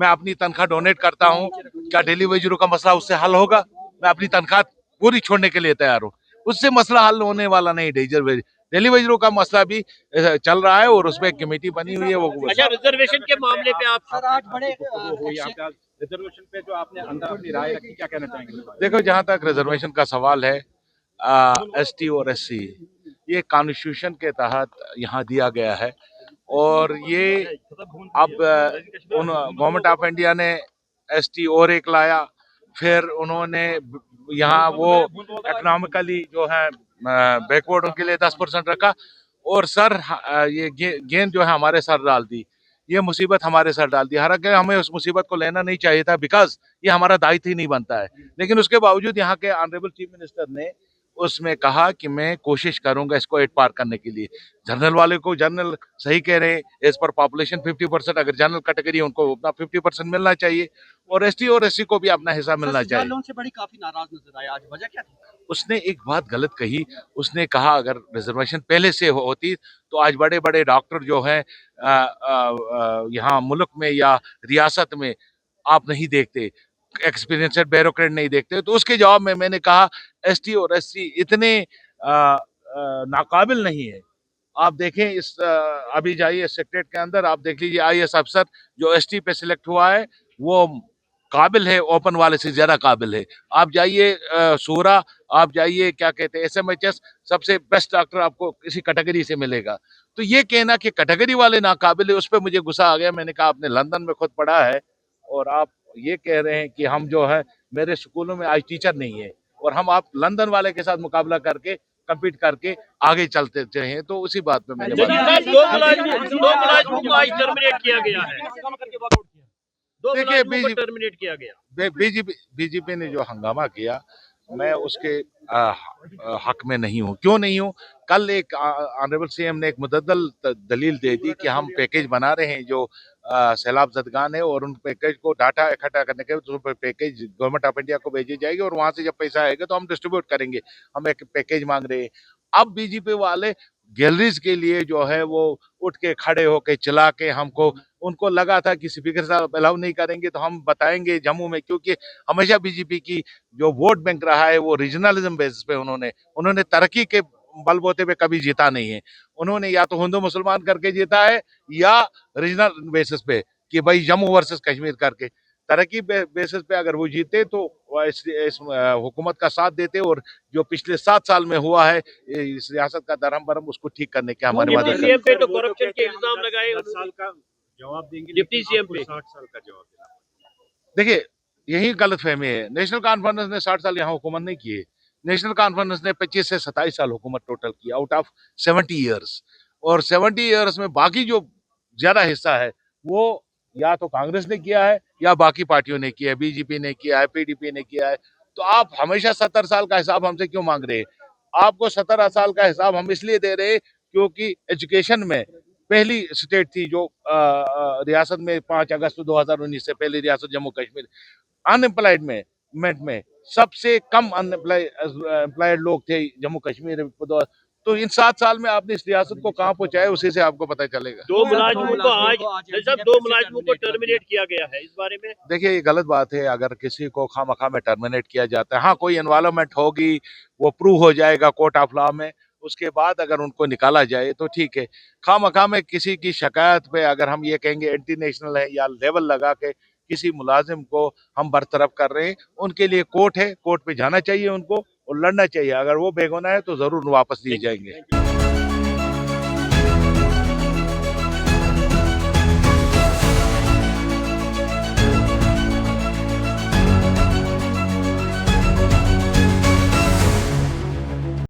मैं अपनी तनख्वाह डोनेट करता हूँ, क्या डेली वेजरों का मसला उससे हल होगा? मैं अपनी तनख्वाह पूरी छोड़ने के लिए तैयार हूँ, उससे मसला हल होने वाला नहीं। डेली वेजरों का मसला भी चल रहा है और उसमें कमेटी बनी हुई है। वो अच्छा, रिजर्वेशन के मामले पे आप सर आज बड़े रिजर्वेशन पे जो आपने अंदर अपनी राय रखी, क्या कहना चाहेंगे? देखो, जहां तक रिजर्वेशन का सवाल है, एसटी और एससी ये कॉन्स्टिट्यूशन के तहत यहाँ दिया गया है और ये अब गवर्नमेंट ऑफ इंडिया ने एसटी और एक लाया, फिर उन्होंने यहाँ वो इकोनॉमिकली जो है बैकवर्ड उनके लिए 10% रखा और सर ये गेंद जो है हमारे सर डाल दी, ये मुसीबत हमारे सर डाल दी। हालांकि हमें उस मुसीबत को लेना नहीं चाहिए था, बिकॉज ये हमारा दायित्व ही नहीं बनता है, लेकिन उसके बावजूद यहाँ के ऑनरेबल चीफ मिनिस्टर ने उसमें कहा कि मैं कोशिश करूंगा इसको एट पार करने के लिए। जनरल वाले को जनरल सही कह रहे हैं, एज पर पॉपुलेशन 50%, अगर जनरल कैटेगरी है उनको अपना 50% मिलना चाहिए और एसटी और एससी को भी अपना हिस्सा मिलना चाहिए। से बड़ी काफी नाराज नजर आया, आज वजह क्या थी? उसने एक बात गलत कही, उसने कहा अगर रिजर्वेशन पहले से होती तो आज बड़े बड़े डॉक्टर जो हैं यहाँ मुल्क में या रियासत में आप नहीं देखते, एक्सपीरियंसड ब्यूरोक्रेट नहीं देखते। तो उसके जवाब में मैंने कहा एसटी और एससी इतने नाकाबिल नहीं है। आप देखें इस अभी जाइए सेक्रेटरीट के अंदर, आप देख लीजिए आईएएस अफसर जो एसटी पे सिलेक्ट हुआ है वो काबिल है, ओपन वाले से ज्यादा काबिल है। आप जाइए सूरा, आप जाइए क्या कहते हैं एसएमएचएस, सबसे बेस्ट डॉक्टर आपको इसी कैटेगरी से मिलेगा। तो ये कहना कि कैटेगरी वाले नाकाबिल है, उस पर मुझे गुस्सा आ गया। मैंने कहा आपने लंदन में खुद पढ़ा है और आप ये कह रहे हैं कि हम जो है मेरे स्कूलों में आज टीचर नहीं है और हम आप लंदन वाले के साथ मुकाबला करके कम्पीट करके आगे चलते हैं। तो उसी बात पे मैंने दो मुलाजिमों को आज टर्मिनेट किया गया है, देखिए टर्मिनेट किया गया। बीजेपी ने जो हंगामा किया मैं उसके हक में नहीं हूँ। क्यों नहीं हूँ? कल एक ऑनरेबल सीएम ने एक मुद्दल दलील दे दी कि हम पैकेज बना रहे हैं जो सैलाब जदगान है और उन पैकेज को डाटा इकट्ठा करने के तो पैकेज गवर्नमेंट ऑफ इंडिया को भेजी जाएगी और वहां से जब पैसा आएगा तो हम डिस्ट्रीब्यूट करेंगे। हम एक पैकेज मांग रहे हैं। अब बीजेपी वाले गैलरीज के लिए जो है वो उठ के खड़े होके चिल्ला के हमको, उनको लगा था कि स्पीकर साहब अलाउ नहीं करेंगे तो हम बताएंगे जम्मू में, क्योंकि हमेशा बीजेपी की जो वोट बैंक रहा है वो रीजनलिज्म बेसिस पे उन्होंने तरक्की के बलबूते पे कभी जीता नहीं है। उन्होंने या तो हिंदू मुसलमान करके जीता है या रीजनल बेसिस पे कि भाई जम्मू वर्सेस कश्मीर करके। तरक्की बेसिस पे अगर वो जीते तो इस हुकूमत का साथ देते और जो पिछले 7 साल में हुआ है इस रियासत का दरहम बरम उसको ठीक करने के हमारे वादे सीएम पे तो करप्शन के इल्जाम लगाए, 10 साल का जवाब देंगे, डिप्टी सीएम पे 60 साल का जवाब देना। देखिए यही गलतफहमी है। नेशनल कॉन्फ्रेंस ने 60 साल यहाँ हुकूमत नहीं की है। नेशनल कॉन्फ्रेंस ने 25 से 27 साल हुकूमत टोटल की आउट ऑफ 70 ईयर्स, और 70 ईयर्स में बाकी जो ज्यादा हिस्सा है वो या तो कांग्रेस ने किया है या बाकी पार्टियों ने किया है, बीजेपी ने किया है, पीडीपी ने किया है। तो आप हमेशा 70 साल का हिसाब हमसे क्यों मांग रहे हैं? आपको 17 साल का हिसाब हम इसलिए दे रहे हैं क्योंकि एजुकेशन में पहली स्टेट थी जो रियासत में 5 अगस्त 2019 से पहली रियासत जम्मू कश्मीर। अनएम्प्लॉयमेंट में सबसे कम अनएम्प्लॉयड लोग थे जम्मू कश्मीर। तो इन 7 साल में आपने इस रियासत को कहाँ पहुंचाया उसी से आपको पता चलेगा। दो मुलाजिमों को टर्मिनेट किया गया है, इस बारे में देखिए ये गलत बात है। अगर किसी को खामखा में टर्मिनेट किया जाता है, हाँ कोई इन्वॉल्वमेंट होगी, वो प्रूव हो जाएगा कोर्ट ऑफ लॉ में, उसके बाद अगर उनको निकाला जाए तो ठीक है। खामखा में किसी की शिकायत पे अगर हम ये कहेंगे एंटी नेशनल है या लेवल लगा के किसी मुलाजिम को हम बरतरफ कर रहे हैं, उनके लिए कोर्ट है, कोर्ट पे जाना चाहिए उनको और लड़ना चाहिए। अगर वो बेगुनाह है तो जरूर वापस लिए जाएंगे।